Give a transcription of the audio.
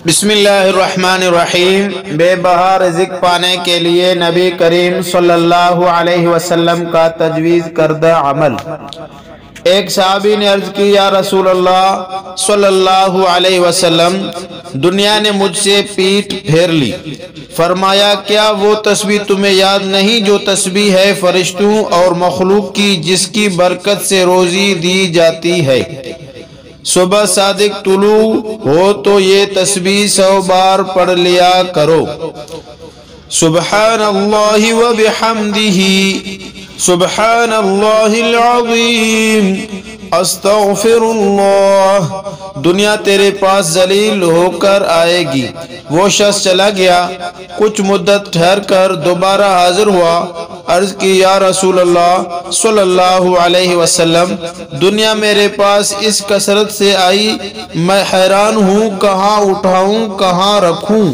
بسم اللہ الرحمن الرحیم۔ بے بہا رزق پانے کے لیے نبی کریم صلی اللہ علیہ وسلم کا تجویز کردہ عمل۔ ایک صحابی نے عرض کی، یا رسول اللہ صلی اللہ علیہ وسلم، دنیا نے مجھ سے پیٹھ پھیر لی۔ فرمایا، کیا وہ تسبیح تمہیں یاد نہیں جو تسبیح ہے فرشتوں اور مخلوق کی، جس کی برکت سے روزی دی جاتی ہے؟ صبح صادق طلوع ہو تو یہ تسبیح 100 بار پڑھ لیا کرو۔ سبحان اللہ و بحمدہ، سبحان اللہ العظیم، استغفر اللہ۔ دنیا تیرے پاس ذلیل ہو کر آئے گی۔ وہ شخص چلا گیا، کچھ مدت ٹھہر کر دوبارہ حاضر ہوا۔ عرض کی، یا رسول اللہ صلی اللہ علیہ وسلم، دنیا میرے پاس اس کثرت سے آئی، میں حیران ہوں، کہاں اٹھاؤں کہاں رکھوں؟